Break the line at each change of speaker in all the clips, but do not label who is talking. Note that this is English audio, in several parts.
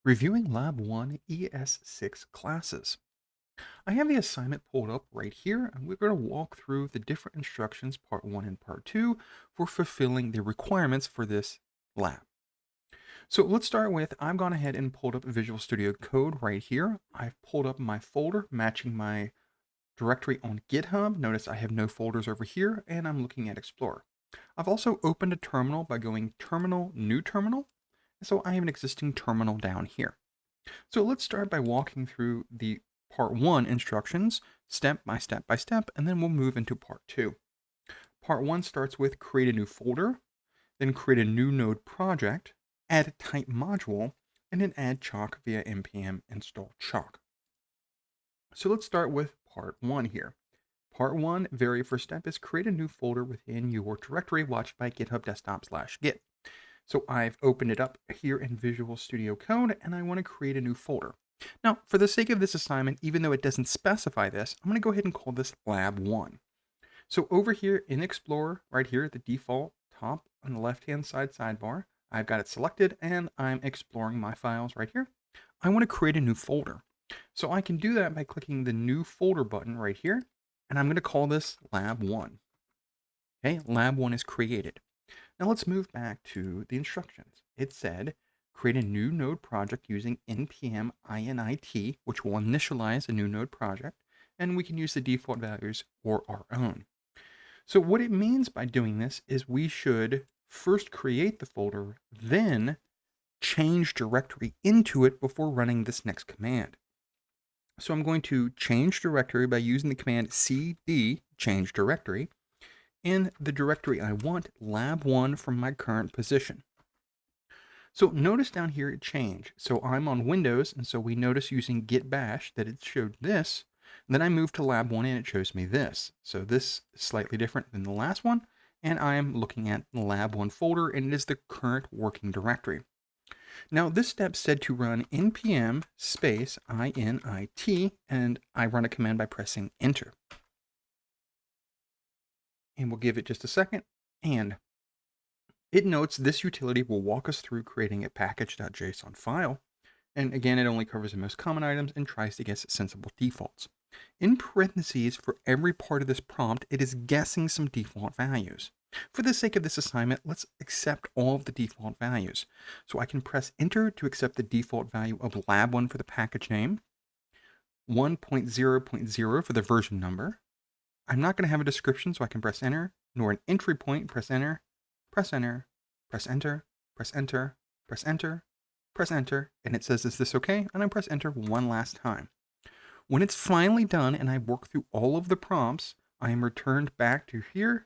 Reviewing Lab 1 ES6 Classes. I have the assignment pulled up right here, and we're going to walk through the different instructions, part 1 and part 2, for fulfilling the requirements for this lab. So let's start with, I've gone ahead and pulled up Visual Studio Code right here. I've pulled up my folder matching my directory on GitHub. Notice I have no folders over here, and I'm looking at Explorer. I've also opened a terminal by going Terminal, New Terminal, so I have an existing terminal down here. So let's start by walking through the part 1 instructions step by step by step, and then we'll move into part 2. Part 1 starts with create a new folder, then create a new node project, add a type module, and then add chalk via npm install chalk. So let's start with part 1 here. Part 1, very first step is create a new folder within your directory watched by GitHub desktop/git. So I've opened it up here in Visual Studio Code, and I want to create a new folder. Now, for the sake of this assignment, even though it doesn't specify this, I'm going to go ahead and call this Lab 1. So over here in Explorer, right here at the default top on the left-hand side sidebar, I've got it selected, and I'm exploring my files right here. I want to create a new folder. So I can do that by clicking the New Folder button right here, and I'm going to call this Lab 1. Okay, Lab 1 is created. Now let's move back to the instructions. It said, create a new node project using npm init, which will initialize a new node project, and we can use the default values or our own. So what it means by doing this is we should first create the folder, then change directory into it before running this next command. So I'm going to change directory by using the command cd change directory, and the directory I want, lab1 from my current position. So notice down here it changed. So I'm on Windows, and so we notice using git bash that it showed this. Then I moved to lab1 and it shows me this. So this is slightly different than the last one, and I'm looking at the lab1 folder, and it is the current working directory. Now this step said to run npm space init, and I run a command by pressing enter. And we'll give it just a second, and it notes this utility will walk us through creating a package.json file. And again, it only covers the most common items and tries to guess sensible defaults. In parentheses, for every part of this prompt, it is guessing some default values. For the sake of this assignment, let's accept all of the default values. So I can press enter to accept the default value of lab1 for the package name, 1.0.0 for the version number. I'm not going to have a description, so I can press enter, nor an entry point, press enter, press enter, press enter, press enter, press enter, press enter, and it says, is this okay? And I press enter one last time. When it's finally done and I work through all of the prompts, I am returned back to here,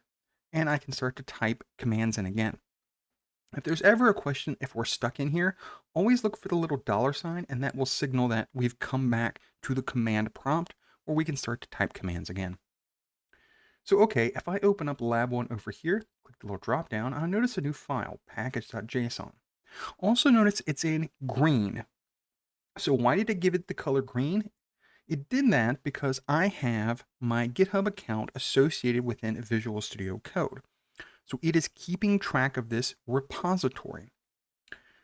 and I can start to type commands in again. If there's ever a question, if we're stuck in here, always look for the little $sign, and that will signal that we've come back to the command prompt, where we can start to type commands again. So okay, if I open up lab1 over here, click the little drop down, I'll notice a new file, package.json. Also notice it's in green. So why did it give it the color green? It did that because I have my GitHub account associated within Visual Studio Code. So it is keeping track of this repository.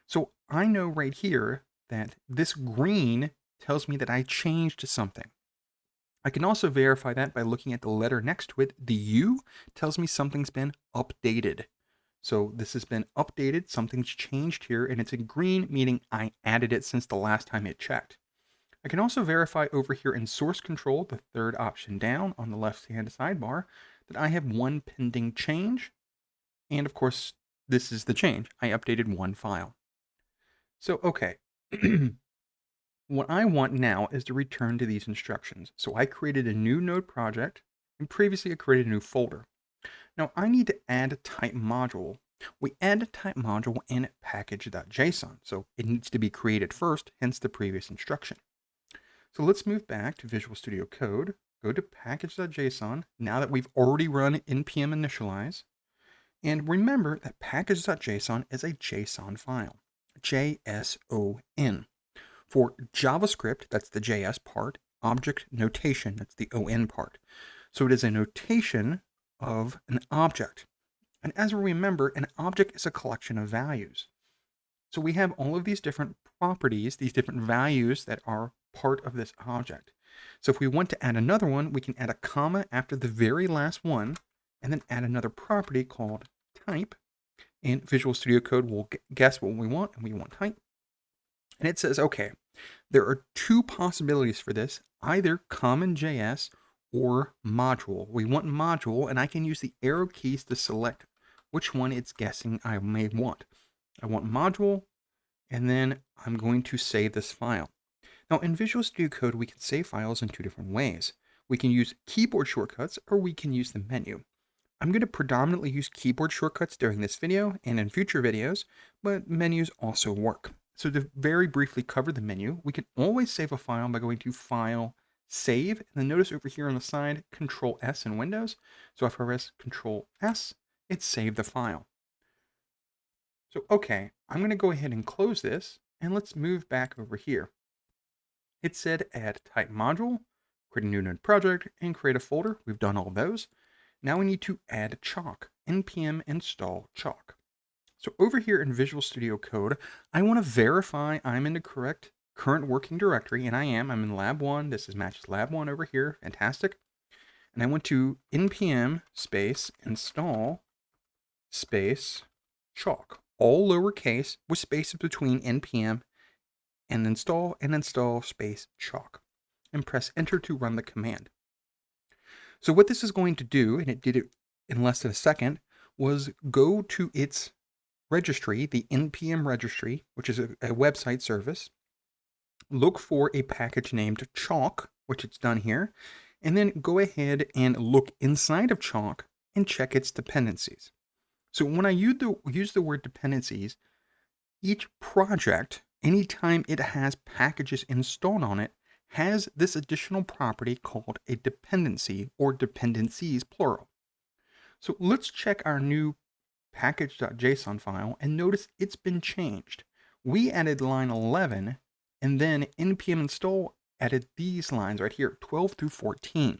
So I know right here that this green tells me that I changed something. I can also verify that by looking at the letter next to it. The U tells me something's been updated. So this has been updated, something's changed here, and it's in green, meaning I added it since the last time it checked. I can also verify over here in source control, the third option down on the left-hand sidebar, that I have one pending change. And of course, this is the change. I updated one file. So, okay. What I want now is to return to these instructions. So I created a new node project, and previously I created a new folder. Now I need to add a type module. We add a type module in package.json, so it needs to be created first, hence the previous instruction. So let's move back to Visual Studio Code, go to package.json, now that we've already run npm initialize, and remember that package.json is a JSON file, JSON. For JavaScript, that's the JS part, object notation, that's the ON part. So it is a notation of an object. And as we remember, an object is a collection of values. So we have all of these different properties, these different values that are part of this object. So if we want to add another one, we can add a comma after the very last one, and then add another property called type. And Visual Studio Code will guess what we want, and we want type. And it says, okay, there are two possibilities for this, either common JS or module. We want module, and I can use the arrow keys to select which one it's guessing I may want. I want module, and then I'm going to save this file. Now in Visual Studio Code, we can save files in two different ways. We can use keyboard shortcuts, or we can use the menu. I'm going to predominantly use keyboard shortcuts during this video and in future videos, but menus also work. So to very briefly cover the menu, we can always save a file by going to File, Save, and then notice over here on the side, Control S in Windows. So if I press Control S, it saved the file. So okay, I'm going to go ahead and close this, and let's move back over here. It said add type module, create a new node project, and create a folder. We've done all those. Now we need to add chalk, npm install chalk. So over here in Visual Studio Code, I want to verify I'm in the correct current working directory, and I am. I'm in lab 1. This is matches lab 1 over here. Fantastic. And I want to npm space install space chalk, all lowercase with spaces between npm and install space chalk, and press enter to run the command. So what this is going to do, and it did it in less than a second, was go to its registry, the npm registry, which is a website service, look for a package named chalk, which it's done here, and then go ahead and look inside of chalk and check its dependencies. So when I use the word dependencies, each project, anytime it has packages installed on it, has this additional property called a dependency, or dependencies plural. So let's check our new package.json file and notice it's been changed. We added line 11, and then npm install added these lines right here, 12 through 14.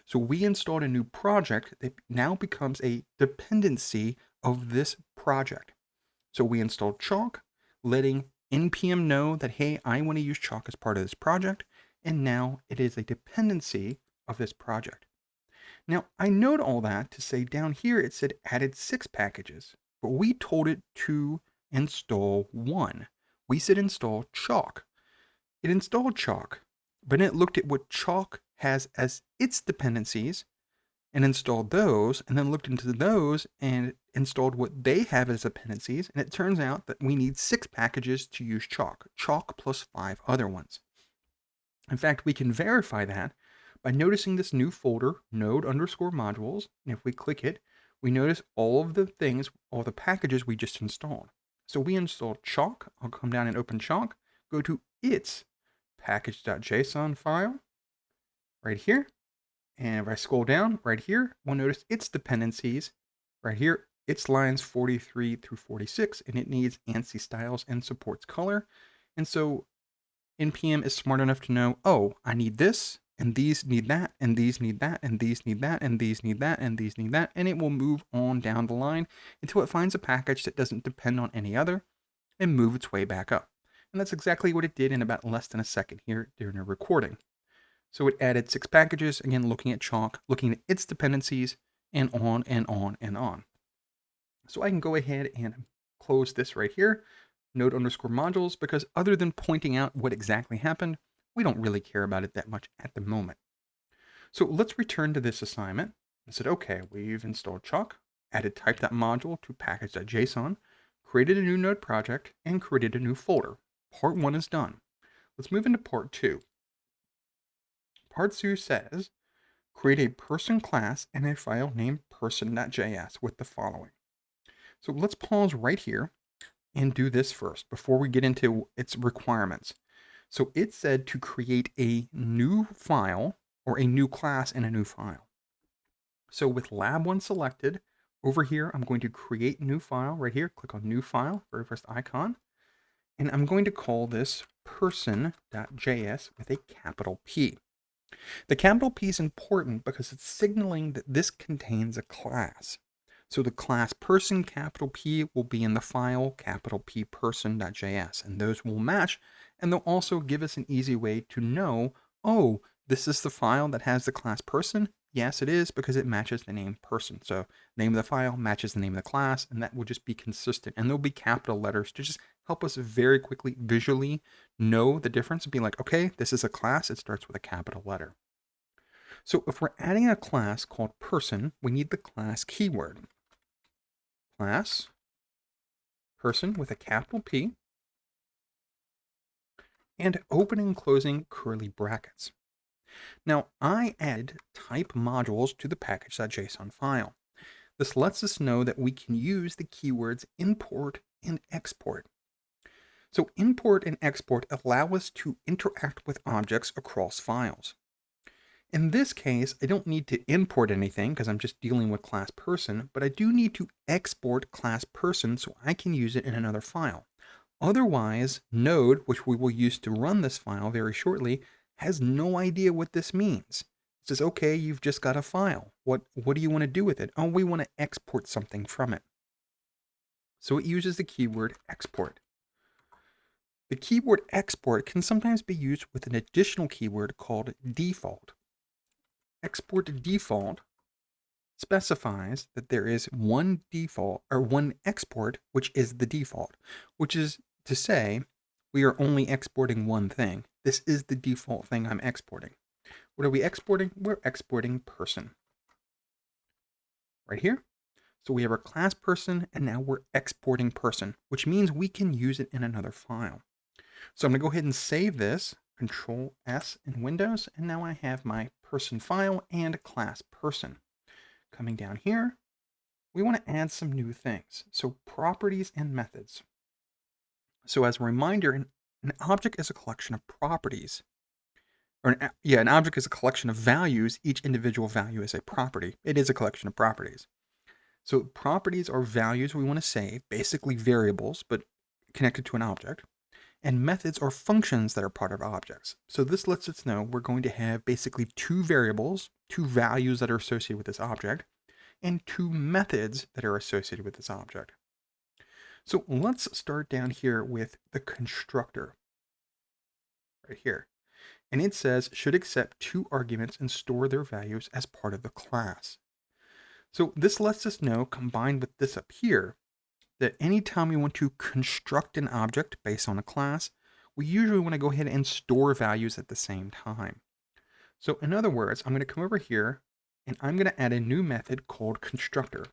So we installed a new project that now becomes a dependency of this project. So we installed chalk, letting npm know that, hey, I want to use chalk as part of this project, and now it is a dependency of this project. Now, I note all that to say down here it said added 6 packages, but we told it to install 1. We said install chalk. It installed chalk, but then it looked at what chalk has as its dependencies and installed those, and then looked into those and installed what they have as dependencies, and it turns out that we need 6 packages to use chalk plus 5 other ones. In fact, we can verify that by noticing this new folder, node_modules, and if we click it, we notice all of the things, all the packages we just installed. So we installed chalk. I'll come down and open chalk, go to its package.json file right here, and if I scroll down right here, we'll notice its dependencies right here. It's lines 43 through 46, and it needs ANSI styles and supports color. And so npm is smart enough to know, oh, I need this, and these need that, and these need that, and these need that, and these need that, and these need that, and it will move on down the line until it finds a package that doesn't depend on any other and move its way back up. And that's exactly what it did in about less than a second here during the recording. So it added 6 packages, again, looking at chalk, looking at its dependencies, and on and on and on. So I can go ahead and close this right here, node_modules, because other than pointing out what exactly happened, we don't really care about it that much at the moment. So let's return to this assignment. I said, okay, we've installed chalk, added type.module to package.json, created a new node project, and created a new folder. Part 1 is done. Let's move into part 2. Part 2 says, create a person class and a file named person.js with the following. So let's pause right here and do this first before we get into its requirements. So it said to create a new file, or a new class and a new file. So with lab 1 selected, over here, I'm going to create new file right here. Click on new file, very first icon. And I'm going to call this person.js with a capital P. The capital P is important because it's signaling that this contains a class. So the class person, capital P, will be in the file, capital P person.js, and those will match. And they'll also give us an easy way to know, oh, this is the file that has the class person. Yes, it is, because it matches the name person. So name of the file matches the name of the class, and that will just be consistent. And there'll be capital letters to just help us very quickly visually know the difference and be like, okay, this is a class. It starts with a capital letter. So if we're adding a class called person, we need the class keyword. Class person with a capital P and opening and closing curly brackets. Now, I added type modules to the package.json file. This lets us know that we can use the keywords import and export. So import and export allow us to interact with objects across files. In this case, I don't need to import anything because I'm just dealing with class person, but I do need to export class person so I can use it in another file. Otherwise, Node, which we will use to run this file very shortly, has no idea what this means. It says, okay, you've just got a file. What do you want to do with it? Oh, we want to export something from it. So it uses the keyword export. The keyword export can sometimes be used with an additional keyword called default. Export default specifies that there is one default or one export, which is the default, which is to say we are only exporting one thing. This is the default thing I'm exporting. What are we exporting? We're exporting person. Right here. So we have our class person, and now we're exporting person, which means we can use it in another file. So I'm going to go ahead and save this, Control S in Windows, and now I have my person file and class person. Coming down here, we want to add some new things. So properties and methods. So as a reminder, an object is a collection of properties. An object is a collection of values. Each individual value is a property. It is a collection of properties. So properties are values we want to save, basically variables, but connected to an object. And methods are functions that are part of objects. So this lets us know we're going to have basically two variables, two values that are associated with this object, and two methods that are associated with this object. So let's start down here with the constructor right here. And it says should accept two arguments and store their values as part of the class. So this lets us know, combined with this up here, that anytime we want to construct an object based on a class, we usually want to go ahead and store values at the same time. So in other words, I'm going to come over here and I'm going to add a new method called constructor.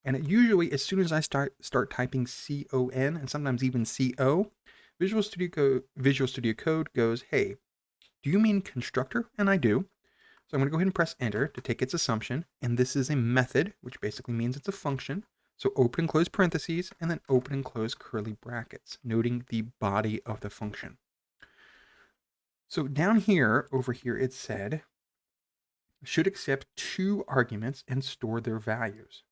And it usually, as soon as I start typing C-O-N and sometimes even C-O, Visual Studio Code goes, hey, do you mean constructor? And I do. So I'm going to go ahead and press enter to take its assumption. And this is a method, which basically means it's a function. So open and close parentheses, and then open and close curly brackets, noting the body of the function. So down here, over here, it said, should accept two arguments and store their values.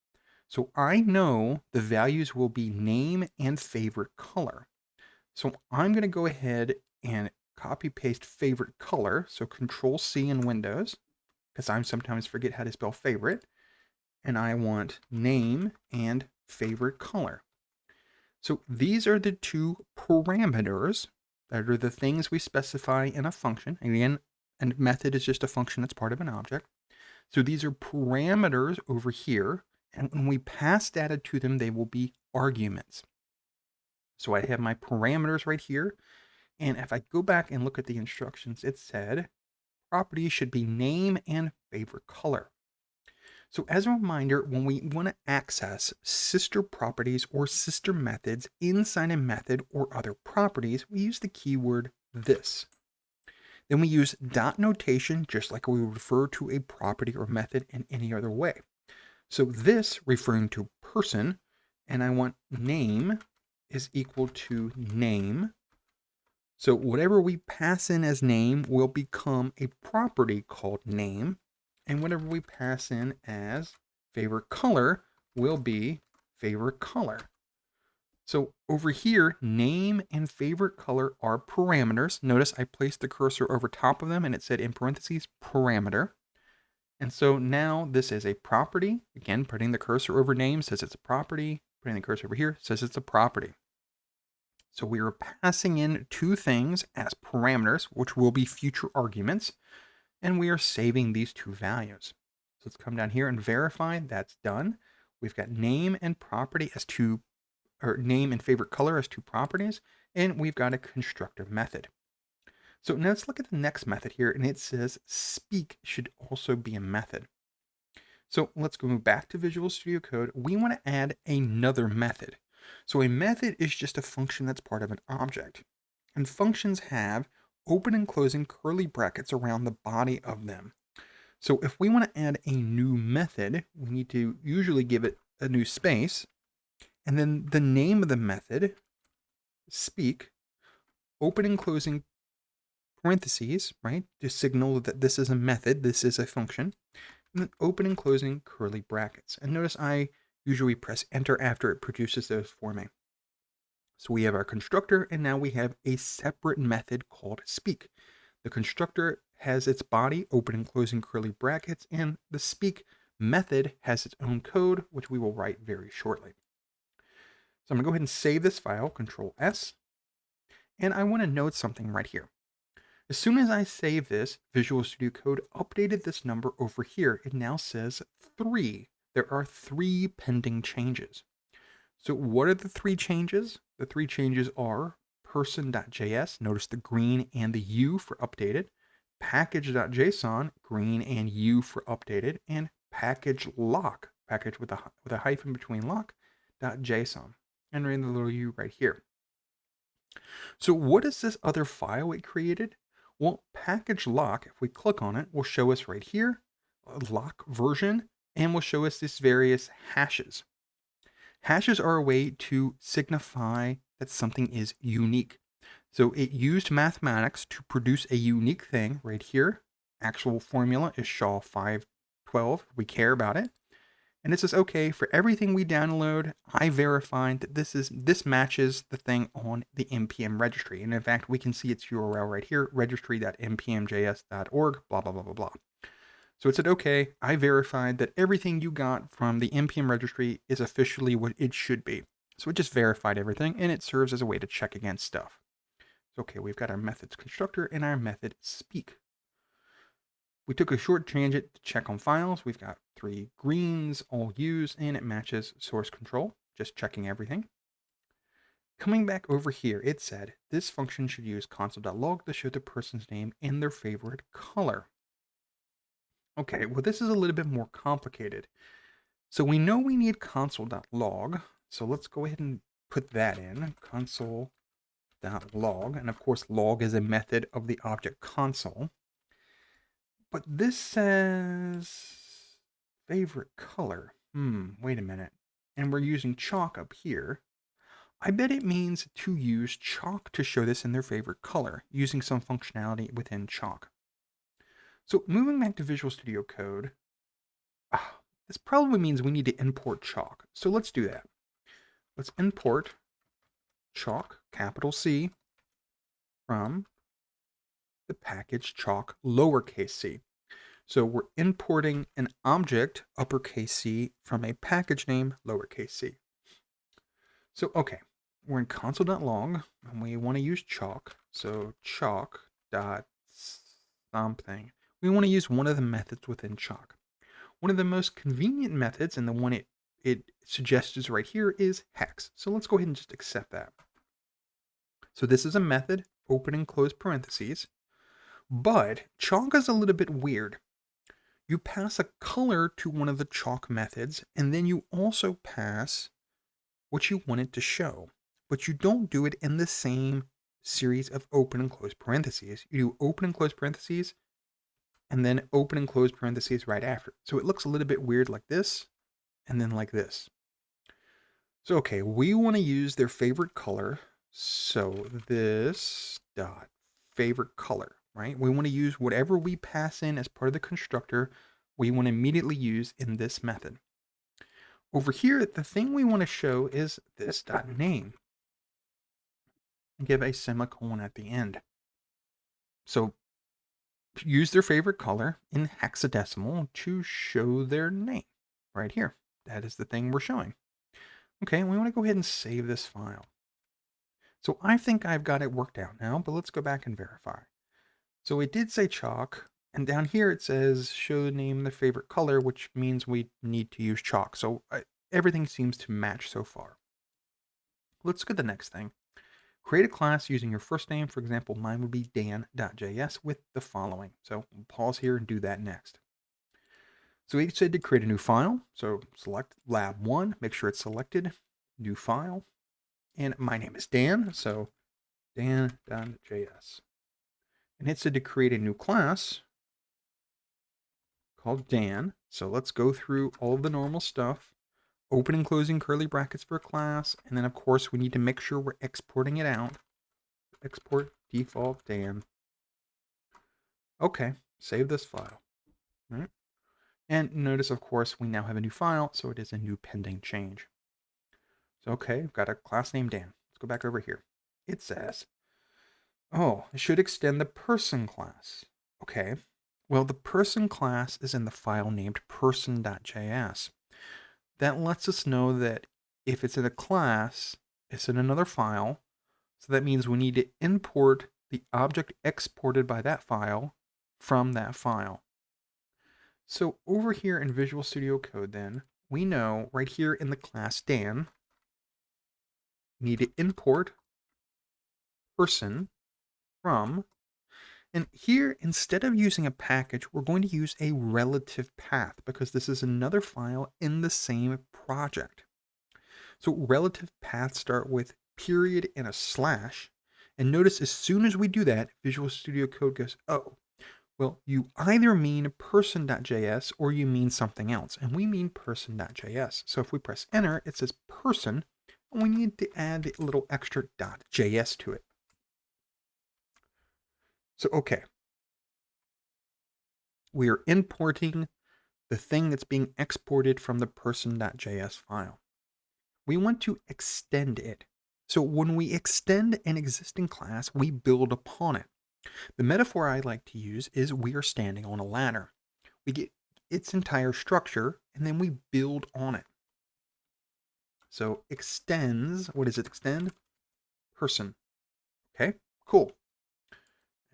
So I know the values will be name and favorite color. So I'm going to go ahead and copy paste favorite color. So Control C in Windows, because I sometimes forget how to spell favorite. And I want name and favorite color. So these are the two parameters that are the things we specify in a function. Again, a method is just a function that's part of an object. So these are parameters over here. And when we pass data to them, they will be arguments. So I have my parameters right here. And if I go back and look at the instructions, it said properties should be name and favorite color. So as a reminder, when we want to access sister properties or sister methods inside a method or other properties, we use the keyword this. Then we use dot notation, just like we would refer to a property or method in any other way. So this referring to person, and I want name is equal to name. So whatever we pass in as name will become a property called name. And whatever we pass in as favorite color will be favorite color. So over here, name and favorite color are parameters. Notice I placed the cursor over top of them and it said in parentheses parameter. And so now this is a property. Again, putting the cursor over name says it's a property. Putting the cursor over here says it's a property. So we are passing in two things as parameters, which will be future arguments, and we are saving these two values. So let's come down here and verify that's done. We've got name and property as two, or name and favorite color as two properties, and we've got a constructor method. So now let's look at the next method here, and it says speak should also be a method. So let's go back to Visual Studio Code. We want to add another method. So a method is just a function that's part of an object. And functions have open and closing curly brackets around the body of them. So if we want to add a new method, we need to usually give it a new space. And then the name of the method, speak, open and closing parentheses, right? To signal that this is a method, this is a function. And then open and closing curly brackets. And notice I usually press enter after it produces those for me. So we have our constructor, and now we have a separate method called speak. The constructor has its body, open and closing curly brackets, and the speak method has its own code, which we will write very shortly. So I'm going to go ahead and save this file, Control S, and I want to note something right here. As soon as I save this, Visual Studio Code updated this number over here. It now says 3. There are 3 pending changes. So what are the 3 changes? The 3 changes are person.js, notice the green and the U for updated, package.json, green and U for updated, and package lock, package with a hyphen between lock.json, and the little U right here. So what is this other file it created? Well, package lock, if we click on it, will show us right here, a lock version, and will show us these various hashes. Hashes are a way to signify that something is unique. So it used mathematics to produce a unique thing right here. Actual formula is SHA 512. We care about it. And it says, okay, for everything we download, I verified that this matches the thing on the npm registry. And in fact, we can see its URL right here, registry.npmjs.org, blah, blah, blah, blah, blah. So it said, okay, I verified that everything you got from the npm registry is officially what it should be. So it just verified everything, and it serves as a way to check against stuff. So, okay, we've got our methods constructor and our method speak. We took a short tangent to check on files. We've got 3 greens, all U's, and it matches source control, just checking everything. Coming back over here, it said this function should use console.log to show the person's name and their favorite color. Okay, well, this is a little bit more complicated. So we know we need console.log. So let's go ahead and put that in, console.log. And of course, log is a method of the object console. But this says favorite color. Wait a minute. And we're using chalk up here. I bet it means to use chalk to show this in their favorite color, using some functionality within chalk. So moving back to Visual Studio Code, this probably means we need to import chalk. So let's do that. Let's import chalk, capital C, from the package chalk, lowercase c. So we're importing an object, uppercase C, from a package name, lowercase c. So, okay, we're in console.log, and we want to use chalk. So chalk.something. We want to use one of the methods within chalk. One of the most convenient methods, and the one it suggests is right here, is hex. So let's go ahead and just accept that. So this is a method, open and close parentheses. But chalk is a little bit weird. You pass a color to one of the chalk methods, and then you also pass what you want it to show. But you don't do it in the same series of open and close parentheses. You do open and close parentheses, and then open and close parentheses right after. So it looks a little bit weird like this, and then like this. So, okay, we want to use their favorite color. So this dot favorite color, right? We want to use whatever we pass in as part of the constructor, we want to immediately use in this method. Over here, the thing we want to show is this dot name. Give a semicolon at the end. So use their favorite color in hexadecimal to show their name right here. That is the thing we're showing. Okay, we want to go ahead and save this file. So I think I've got it worked out now, but let's go back and verify. So it did say chalk, and down here it says show the name the favorite color, which means we need to use chalk. So everything seems to match so far. Let's look at the next thing. Create a class using your first name. For example, mine would be dan.js with the following. So we'll pause here and do that next. So we said to create a new file. So select lab1, make sure it's selected, new file. And my name is Dan, so dan.js. And it said to create a new class called Dan. So let's go through all of the normal stuff. Open and closing curly brackets for a class. And then, of course, we need to make sure we're exporting it out. Export default Dan. Okay, save this file. All right. And notice, of course, we now have a new file, so it is a new pending change. So, okay, I've got a class named Dan. Let's go back over here. It says, oh, it should extend the person class. Okay, well, the person class is in the file named person.js. That lets us know that if it's in a class, it's in another file. So that means we need to import the object exported by that file from that file. So over here in Visual Studio Code then, we know right here in the class Dan, we need to import person from, and here instead of using a package, we're going to use a relative path because this is another file in the same project. So relative paths start with period and a slash, and notice as soon as we do that, Visual Studio Code goes, oh, well, you either mean person.js or you mean something else, and we mean person.js. So if we press enter, it says person, and we need to add the little extra .js to it. So, okay. We are importing the thing that's being exported from the person.js file. We want to extend it. So when we extend an existing class, we build upon it. The metaphor I like to use is we are standing on a ladder. We get its entire structure, and then we build on it. So extends, what does it extend? Person. Okay, cool.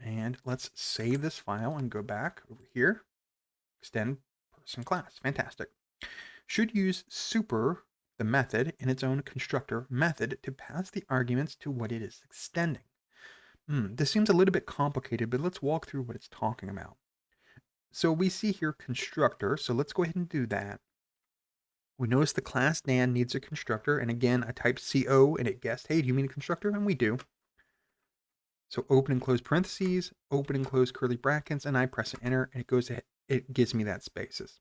And let's save this file and go back over here. Extend person class. Fantastic. Should use super, the method, in its own constructor method to pass the arguments to what it is extending. This seems a little bit complicated, but let's walk through what it's talking about. So we see here constructor, so let's go ahead and do that. We notice the class Dan needs a constructor, and again, I typed CO and it guessed, hey, do you mean a constructor? And we do. So open and close parentheses, open and close curly brackets, and I press enter, and it goes ahead, it gives me that spaces.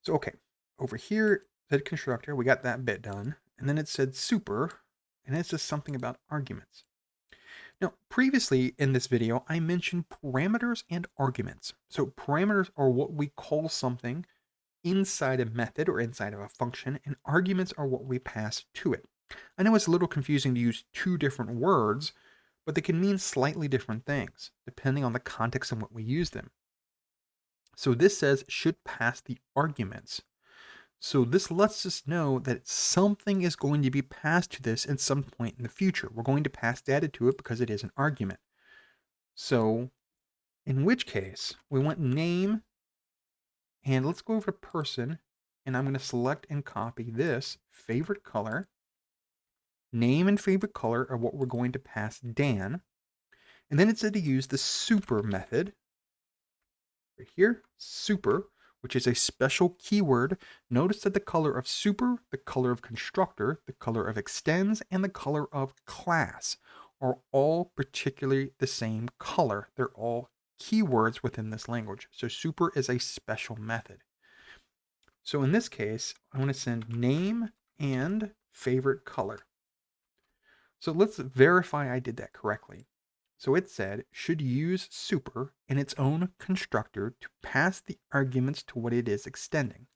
So okay, over here, it said constructor, we got that bit done, and then it said super, and it says something about arguments. Now, previously in this video, I mentioned parameters and arguments. So parameters are what we call something inside a method or inside of a function, and arguments are what we pass to it. I know it's a little confusing to use two different words, but they can mean slightly different things, depending on the context and what we use them. So this says should pass the arguments. So this lets us know that something is going to be passed to this at some point in the future. We're going to pass data to it because it is an argument. So in which case, we want name, and let's go over to person, and I'm going to select and copy this favorite color. Name and favorite color are what we're going to pass Dan. And then it said to use the super method. Right here, super, which is a special keyword. Notice that the color of super, the color of constructor, the color of extends, and the color of class are all particularly the same color. They're all keywords within this language. So super is a special method. So in this case, I want to send name and favorite color. So let's verify I did that correctly. So it said should use super in its own constructor to pass the arguments to what it is extending.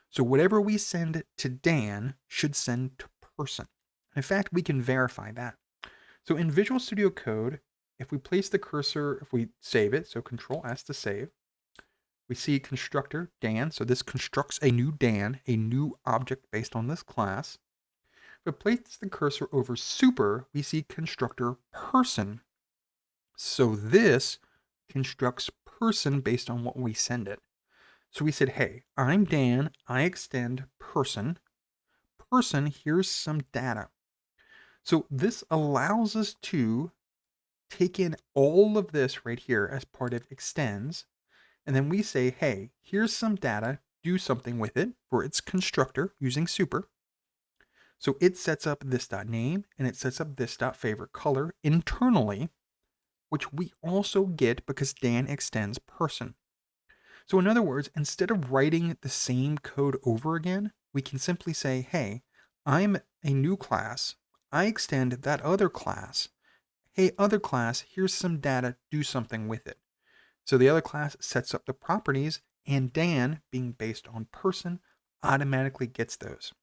So whatever we send to Dan should send to person. In fact, we can verify that. So in Visual Studio Code, if we place the cursor, if we save it, so Control S to save, we see constructor Dan. So this constructs a new Dan, a new object based on this class. If we place the cursor over super, we see constructor person. So this constructs person based on what we send it. So we said, hey, I'm Dan, I extend person. Person, here's some data. So this allows us to take in all of this right here as part of extends. And then we say, hey, here's some data, do something with it for its constructor using super. So it sets up this .name and it sets up this .favorite color internally, which we also get because Dan extends person. So in other words, instead of writing the same code over again, we can simply say, hey, I'm a new class. I extend that other class. Hey, other class, here's some data, do something with it. So the other class sets up the properties, and Dan, being based on person, automatically gets those.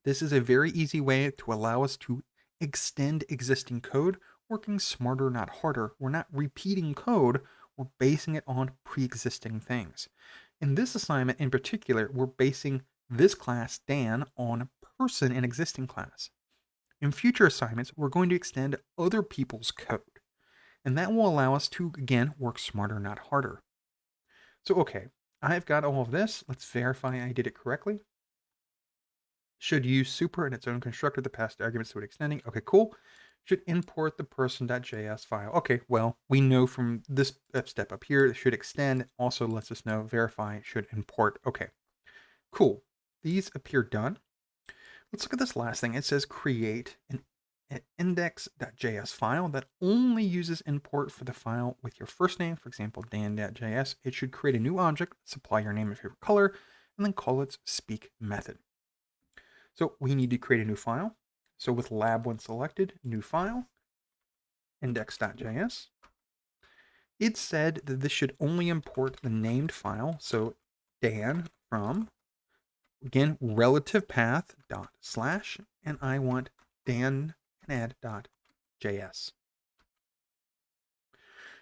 This is a very easy way to allow us to extend existing code, working smarter, not harder. We're not repeating code, we're basing it on pre-existing things. In this assignment in particular, we're basing this class, Dan, on person in existing class. In future assignments, we're going to extend other people's code. And that will allow us to, again, work smarter, not harder. So, okay, I've got all of this. Let's verify I did it correctly. Should use super in its own constructor to pass the arguments to it extending. Okay, cool. Should import the person.js file. Okay, well, we know from this step up here, it should extend. Also lets us know verify should import. Okay, cool. These appear done. Let's look at this last thing. It says create an index.js file that only uses import for the file with your first name, for example, dan.js. It should create a new object, supply your name and favorite color, and then call its speak method. So we need to create a new file. So with lab1 selected, new file, index.js. It said that this should only import the named file. So Dan from, again, relative path dot slash, and I want Dan and add.js.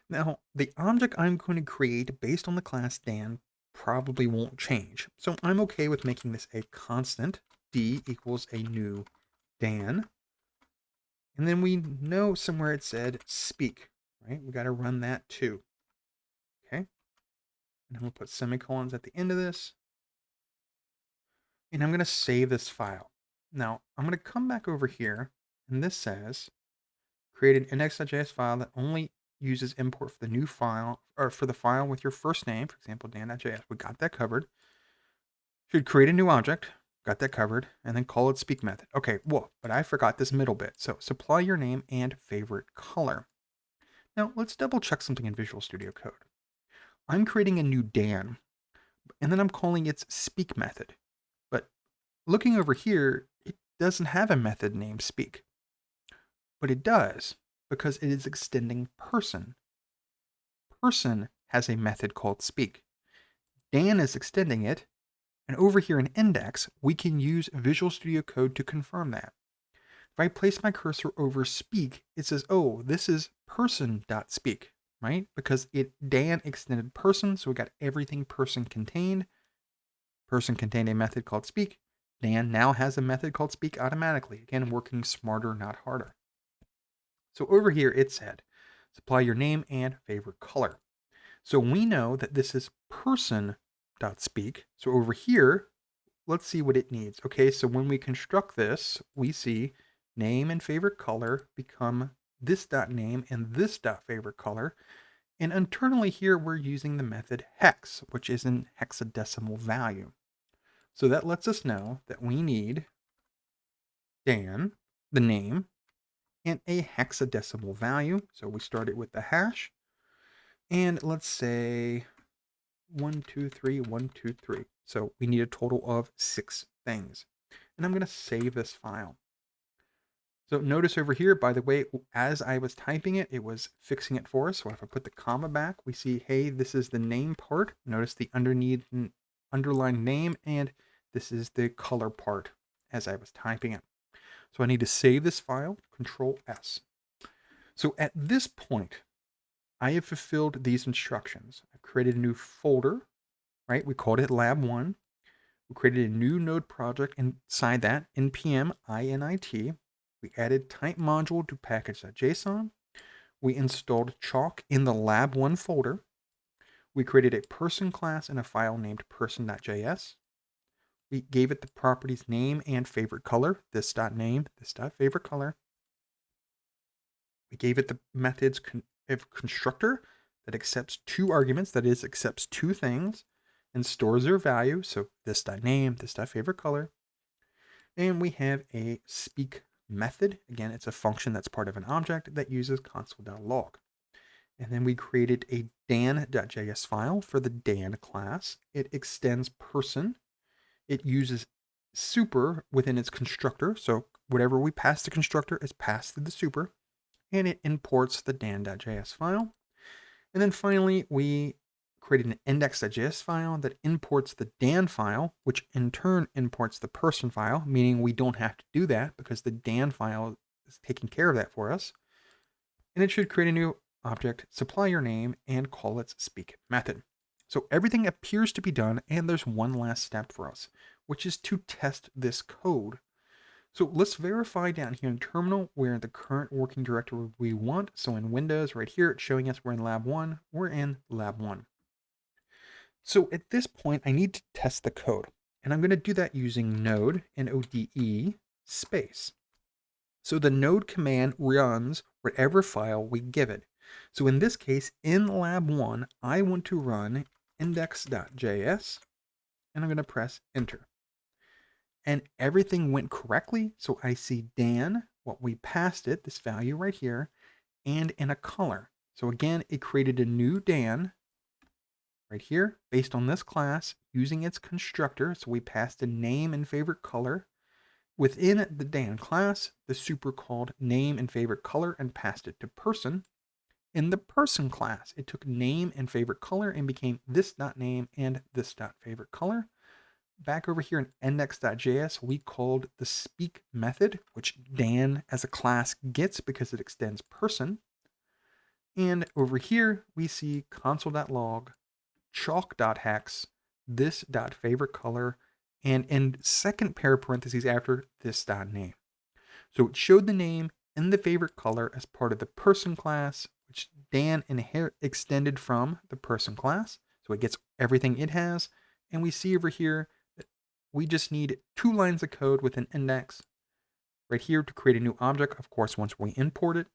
Now, the object I'm going to create based on the class Dan probably won't change. So I'm okay with making this a constant. D equals a new Dan. And then we know somewhere it said speak, right? We got to run that too. Okay. And I'm going to put semicolons at the end of this. And I'm going to save this file. Now, I'm going to come back over here, and this says create an index.js file that only uses import for the new file, or for the file with your first name, for example, dan.js. We got that covered. Should create a new object, got that covered, and then call it speak method. Okay, whoa, but I forgot this middle bit. So supply your name and favorite color. Now let's double check something in Visual Studio Code. I'm creating a new Dan, and then I'm calling its speak method. But looking over here, it doesn't have a method named speak. But it does, because it is extending person. Person has a method called speak. Dan is extending it, and over here in index, we can use Visual Studio Code to confirm that. If I place my cursor over speak, it says, oh, this is person.speak, right? Because Dan extended person, so we got everything person contained. Person contained a method called speak. Dan now has a method called speak automatically. Again, working smarter, not harder. So over here, it said, supply your name and favorite color. So we know that this is person.speak. So over here, let's see what it needs. Okay, so when we construct this, we see name and favorite color become this .name and this .favorite color. And internally here, we're using the method hex, which is an hexadecimal value. So that lets us know that we need Dan, the name, and a hexadecimal value. So we start it with the hash. And let's say 123. So we need a total of 6 things. And I'm going to save this file. So notice over here, by the way, as I was typing it, it was fixing it for us. So if I put the comma back, we see, hey, this is the name part. Notice the underlined name, and this is the color part as I was typing it. So I need to save this file, Control S. So at this point, I have fulfilled these instructions. I've created a new folder, right? We called it Lab 1. We created a new node project inside that, npm init. We added type module to package.json. We installed Chalk in the Lab 1 folder. We created a person class in a file named person.js. We gave it the properties name and favorite color, this.name, this.favorite color. We gave it the methods of constructor that accepts two arguments, that is, accepts two things, and stores their value, so this.name, this.favorite color. And we have a speak method. Again, it's a function that's part of an object that uses console.log. And then we created a dan.js file for the Dan class. It extends person. It uses super within its constructor. So whatever we pass the constructor is passed through the super. And it imports the dan.js file. And then finally, we created an index.js file that imports the Dan file, which in turn imports the person file, meaning we don't have to do that because the Dan file is taking care of that for us. And it should create a new object, supply your name, and call its speak method. So everything appears to be done, and there's one last step for us, which is to test this code. So let's verify down here in terminal where the current working directory we want. So in Windows right here, it's showing us we're in Lab 1. We're in Lab 1. So at this point, I need to test the code. And I'm going to do that using node, N-O-D-E, space. So the node command runs whatever file we give it. So in this case, in Lab 1, I want to run index.js, and I'm going to press enter. And everything went correctly. So I see Dan, what we passed it, this value right here, and in a color. So again, it created a new Dan right here based on this class using its constructor. So we passed a name and favorite color. Within the Dan class, the super called name and favorite color and passed it to person. In the person class, it took name and favorite color and became this.name and this.favorite color. Back over here in index.js, we called the speak method, which Dan as a class gets because it extends person. And over here, we see console.log, chalk.hex, this.favorite color, and in second pair of parentheses after this.name. So it showed the name and the favorite color as part of the person class, which Dan extended from the person class. So it gets everything it has. And we see over here that we just need 2 lines of code with an index right here to create a new object. Of course, once we import it,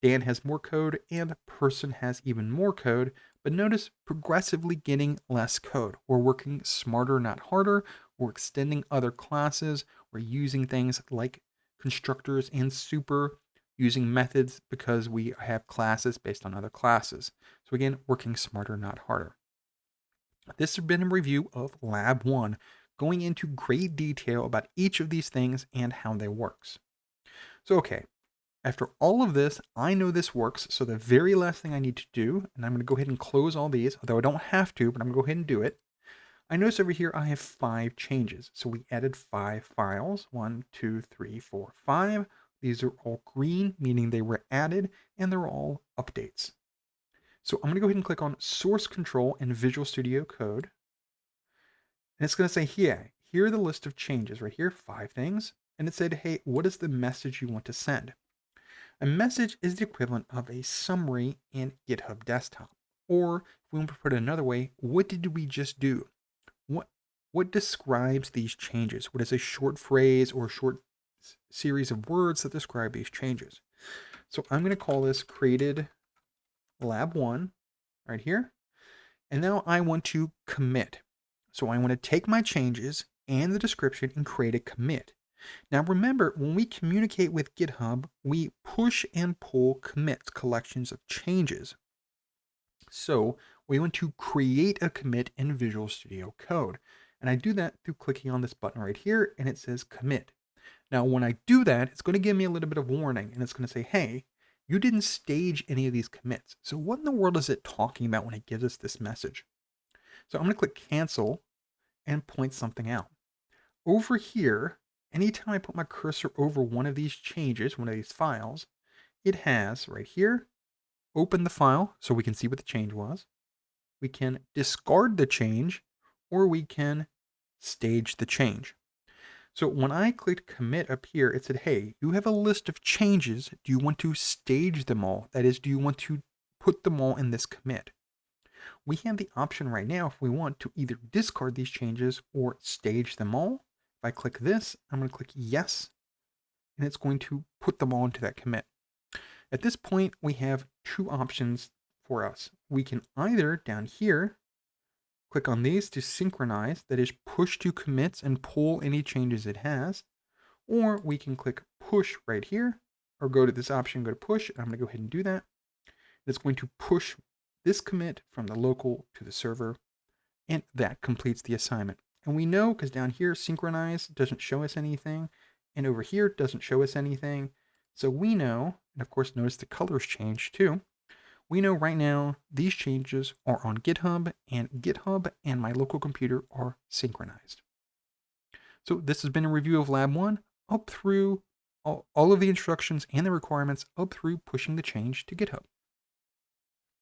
Dan has more code and person has even more code, but notice progressively getting less code. We're working smarter, not harder. We're extending other classes. We're using things like constructors and super, using methods because we have classes based on other classes. So again, working smarter, not harder. This has been a review of Lab 1, going into great detail about each of these things and how they works. So okay, after all of this, I know this works, so the very last thing I need to do, and I'm going to go ahead and close all these, although I don't have to, but I'm going to go ahead and do it. I notice over here I have 5 changes. So we added 5 files, 1, 2, 3, 4, 5. These are all green, meaning they were added, and they're all updates. So I'm going to go ahead and click on Source Control in Visual Studio Code. And it's going to say, here are the list of changes right here, 5 things. And it said, hey, what is the message you want to send? A message is the equivalent of a summary in GitHub Desktop. Or if we want to put it another way, what did we just do? What describes these changes? What is a short phrase or a short series of words that describe these changes? So I'm going to call this created Lab 1 right here. And now I want to commit. So I want to take my changes and the description and create a commit. Now remember, when we communicate with GitHub, we push and pull commits, collections of changes. So we want to create a commit in Visual Studio Code. And I do that through clicking on this button right here, and it says commit. Now when I do that, it's going to give me a little bit of warning, and it's going to say, hey, you didn't stage any of these commits. So what in the world is it talking about when it gives us this message? So I'm going to click cancel and point something out. Over here, anytime I put my cursor over one of these changes, one of these files, it has right here, open the file so we can see what the change was. We can discard the change, or we can stage the change. So when I clicked commit up here, it said, hey, you have a list of changes. Do you want to stage them all? That is, do you want to put them all in this commit? We have the option right now, if we want, to either discard these changes or stage them all. If I click this, I'm going to click yes, and it's going to put them all into that commit. At this point, we have two options for us. We can either down here click on these to synchronize, that is, push to commits and pull any changes it has, or we can click push right here, or go to this option, go to push, and I'm going to go ahead and do that. It's going to push this commit from the local to the server, and that completes the assignment. And we know because down here, synchronize doesn't show us anything, and over here doesn't show us anything. So we know, and of course, notice the colors change too. We know right now these changes are on GitHub and my local computer are synchronized. So this has been a review of Lab 1 up through all of the instructions and the requirements up through pushing the change to GitHub.